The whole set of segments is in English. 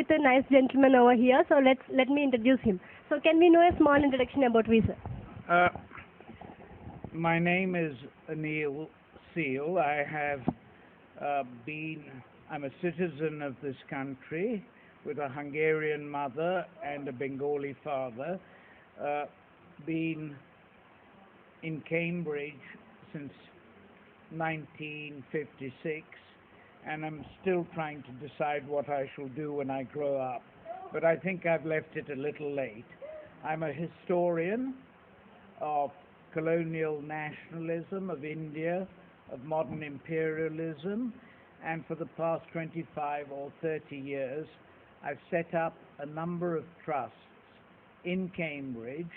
with a nice gentleman over here, so let me introduce him. So can we know a small introduction about you, sir? Uh, my name is Anil. I have I'm a citizen of this country with a Hungarian mother and a Bengali father. Been in Cambridge since 1956, and I'm still trying to decide what I shall do when I grow up. But I think I've left it a little late. I'm a historian of colonial nationalism, of India, of modern imperialism, and for the past 25 or 30 years, I've set up a number of trusts in Cambridge,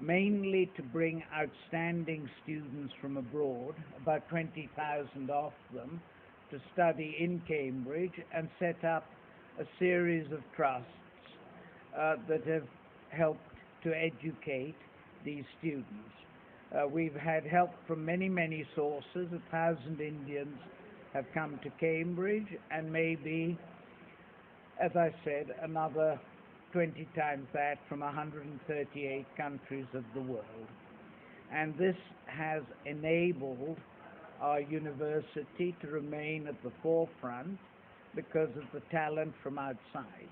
mainly to bring outstanding students from abroad, about 20,000 of them, to study in Cambridge, and set up a series of trusts that have helped to educate these students. We've had help from many, many sources. 1,000 Indians have come to Cambridge, and maybe, as I said, another 20 times that from 138 countries of the world. And this has enabled our university to remain at the forefront because of the talent from outside.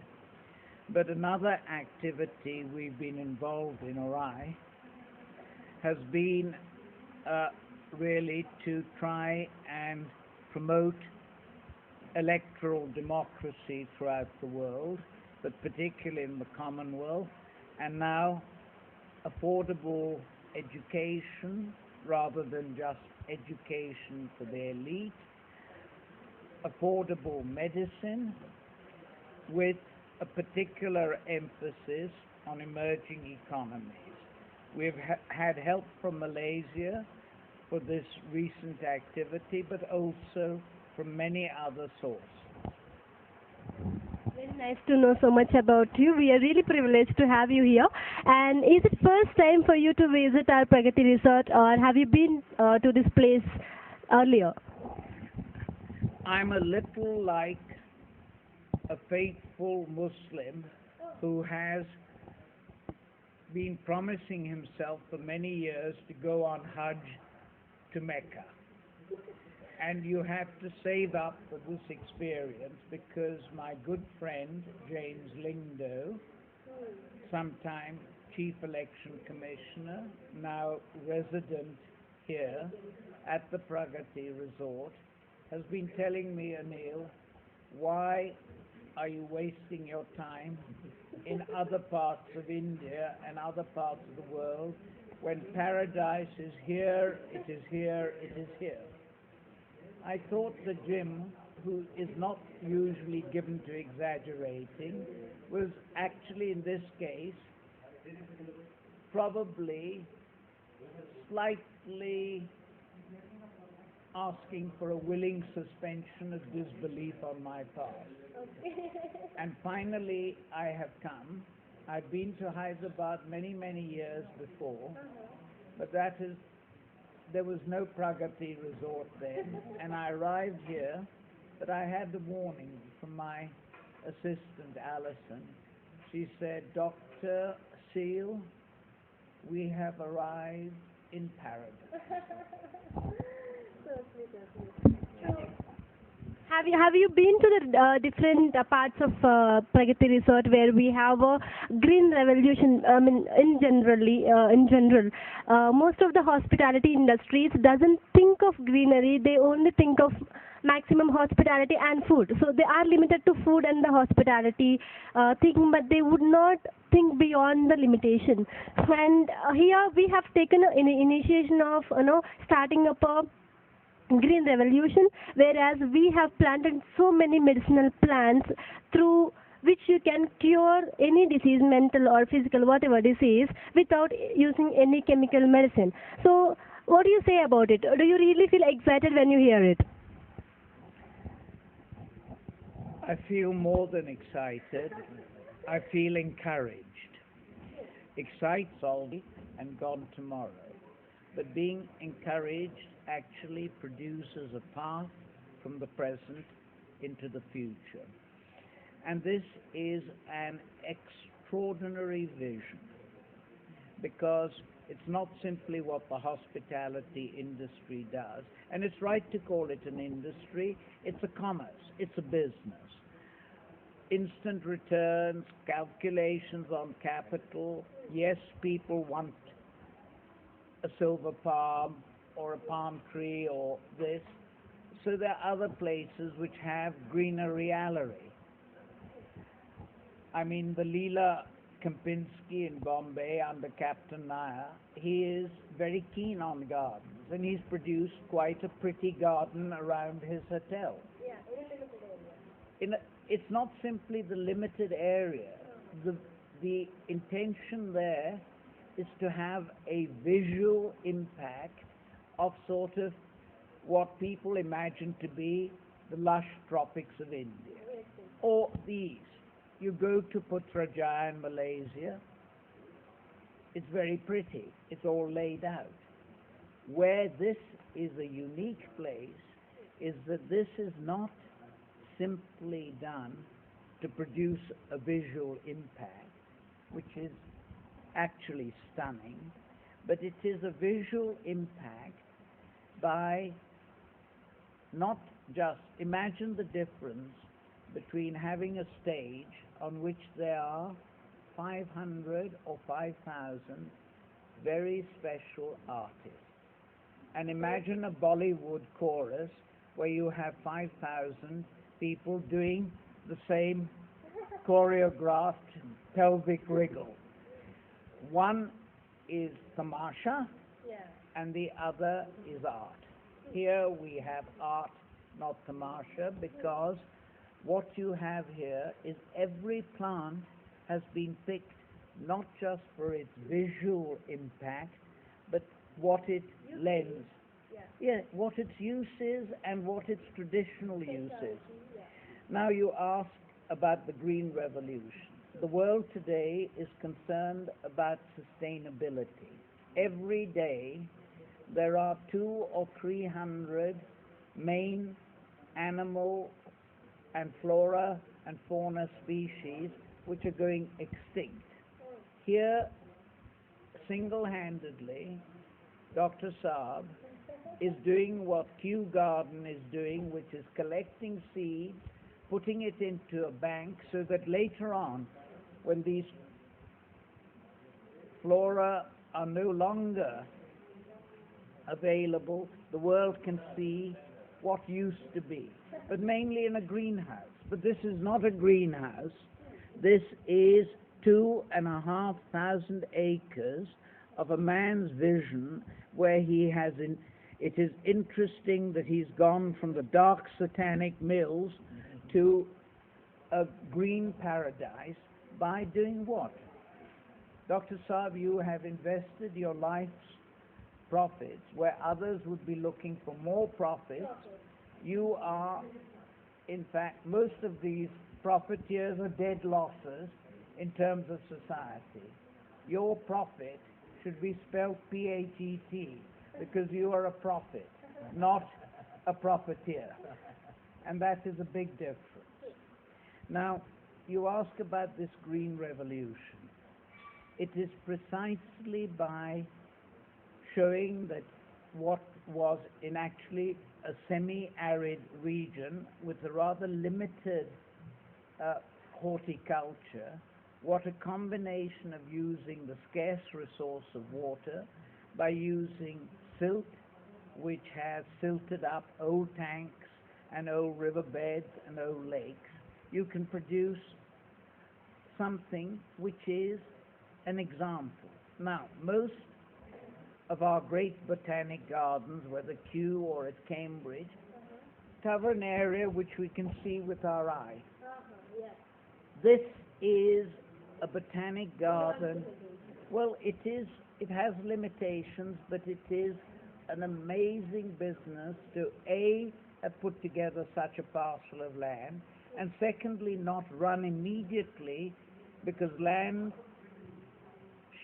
But another activity we've been involved in, or I, has been really to try and promote electoral democracy throughout the world, but particularly in the Commonwealth, and now affordable education rather than just education for the elite, affordable medicine with a particular emphasis on emerging economies. We've had help from Malaysia for this recent activity, but also from many other sources. Very nice to know so much about you. We are really privileged to have you here. And is it first time for you to visit our Pragati resort, or have you been to this place earlier? I'm a little like a faithful Muslim who has been promising himself for many years to go on Hajj to Mecca. And you have to save up for this experience, because my good friend James Lingdo, sometime Chief Election Commissioner, now resident here at the Pragati Resort, has been telling me, Anil, why are you wasting your time in other parts of India and other parts of the world when paradise is here, it is here, it is here? I thought that Jim, who is not usually given to exaggerating, was actually in this case probably slightly asking for a willing suspension of disbelief on my part. Okay. And finally, I have come. I've been to Hyderabad many, many years before, but there was no Pragati resort then, and I arrived here, but I had the warning from my assistant, Alison. She said, Dr. Seal, we have arrived in paradise. Have you been to the different parts of Pragati Resort where we have a green revolution? I mean, in general, most of the hospitality industries doesn't think of greenery. They only think of maximum hospitality and food. So they are limited to food and the hospitality thing, but they would not think beyond the limitation. And here we have taken an initiation of starting up a green revolution, whereas we have planted so many medicinal plants through which you can cure any disease, mental or physical, whatever disease, without using any chemical medicine. So what do you say about it? Do you really feel excited when you hear it? I feel more than excited. I feel encouraged. Excited already and gone tomorrow. But being encouraged actually produces a path from the present into the future. And this is an extraordinary vision because it's not simply what the hospitality industry does. And it's right to call it an industry. It's a commerce. It's a business. Instant returns, calculations on capital. Yes, people want a silver palm or a palm tree or this. So there are other places which have greener reality. I mean, the Leela Kempinski in Bombay under Captain Nair, he is very keen on gardens, and he's produced quite a pretty garden around his hotel. It's not simply the limited area. The intention there is to have a visual impact of sort of what people imagine to be the lush tropics of India, or the East. You go to Putrajaya in Malaysia, it's very pretty, it's all laid out. Where this is a unique place is that this is not simply done to produce a visual impact, which is actually stunning, but it is a visual impact by not just, imagine the difference between having a stage on which there are 500 or 5,000 very special artists, and imagine a Bollywood chorus where you have 5,000 people doing the same choreographed pelvic wriggle. One is tamasha, and the other is art. Here we have art, not tamasha, because what you have here is every plant has been picked not just for its visual impact, but what it lends. Yeah, what its use is and what its traditional use is. Now you ask about the green revolution. The world today is concerned about sustainability. Every day there are 200 or 300 main animal and flora and fauna species which are going extinct. Here, single-handedly, Dr. Saab is doing what Kew Garden is doing, which is collecting seeds, putting it into a bank so that later on, when these flora are no longer available, the world can see what used to be, but mainly in a greenhouse. But this is not a greenhouse. This is 2,500 acres of a man's vision where he has it is interesting that he's gone from the dark satanic mills to a green paradise by doing what? Dr. Saab, you have invested your life's profits where others would be looking for more profits. You are, in fact, most of these profiteers are dead losses in terms of society. Your profit should be spelled P-H-E-T, because you are a prophet, not a profiteer. And that is a big difference. Now, you ask about this green revolution. It is precisely by showing that what was in actually a semi-arid region with a rather limited horticulture, what a combination of using the scarce resource of water by using silt, which has silted up old tanks and old riverbeds and old lakes, you can produce something which is an example. Now, most of our great botanic gardens, whether Kew or at Cambridge, cover an area which we can see with our eye. This is a botanic garden. Well, it has limitations, but it is an amazing business to A, have put together such a parcel of land, and secondly, not run immediately, because land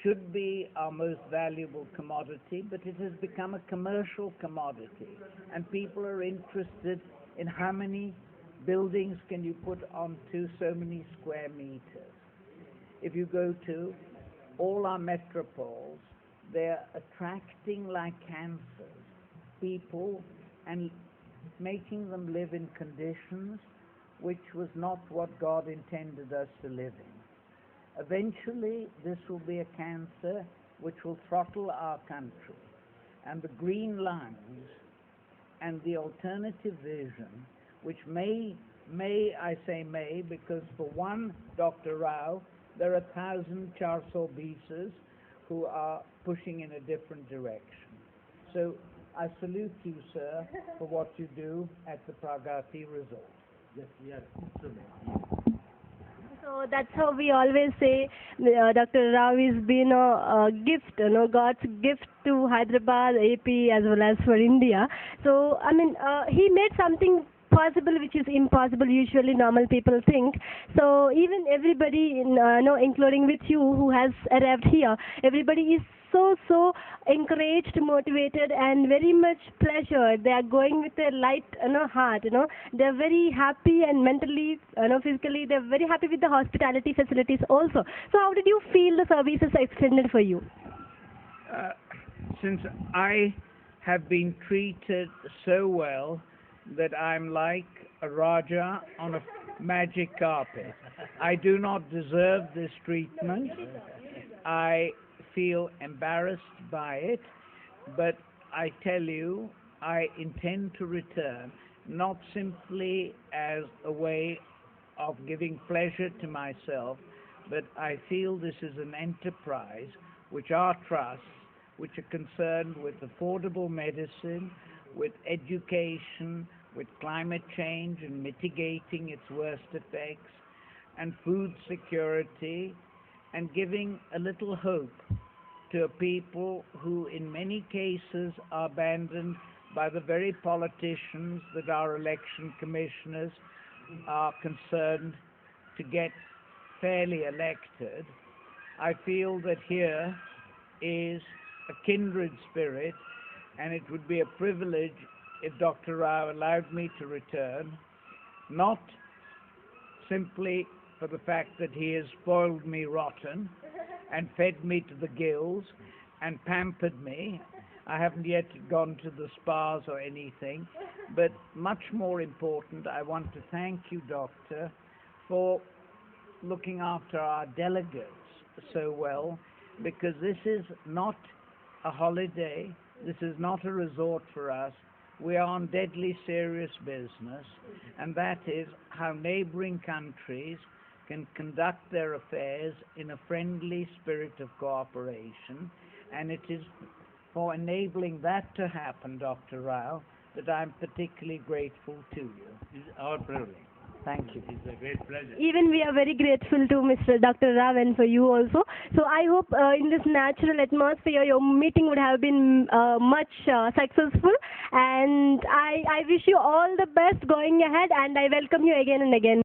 should be our most valuable commodity, but it has become a commercial commodity, and people are interested in how many buildings can you put onto so many square meters? If you go to all our metropoles, they're attracting like cancers people and making them live in conditions which was not what God intended us to live in. Eventually, this will be a cancer which will throttle our country. And the green lines and the alternative vision, which may, I say may, because for one Dr. Rao, there are 1,000 Charsobisas who are pushing in a different direction. So I salute you, sir, for what you do at the Pragati resort. Yes, we are instruments. So that's how we always say Dr. Rao has been a gift, God's gift to Hyderabad, AP, as well as for India. So, I mean, he made something possible which is impossible usually normal people think. So even everybody including with you who has arrived here, everybody is so encouraged, motivated, and very much pleasured. They are going with a light heart. They're very happy, and mentally, physically, they're very happy with the hospitality facilities also. So how did you feel the services extended for you? Since I have been treated so well that I'm like a Raja on a magic carpet. I do not deserve this treatment. I feel embarrassed by it, but I tell you, I intend to return, not simply as a way of giving pleasure to myself, but I feel this is an enterprise which our trusts, which are concerned with affordable medicine, with education, with climate change and mitigating its worst effects, and food security, and giving a little hope to a people who in many cases are abandoned by the very politicians that our election commissioners are concerned to get fairly elected. I feel that here is a kindred spirit, and it would be a privilege if Dr. Rao allowed me to return, not simply for the fact that he has spoiled me rotten and fed me to the gills and pampered me. I haven't yet gone to the spas or anything, but much more important, I want to thank you, Doctor, for looking after our delegates so well, because this is not a holiday, this is not a resort for us. We are on deadly serious business, and that is how neighboring countries can conduct their affairs in a friendly spirit of cooperation, and it is for enabling that to happen, Dr. Rao, that I'm particularly grateful to you. It's our privilege. Thank you. It's a great pleasure. Even we are very grateful to Mr. Dr. Rao and for you also. So I hope in this natural atmosphere your meeting would have been much successful, and I wish you all the best going ahead, and I welcome you again and again.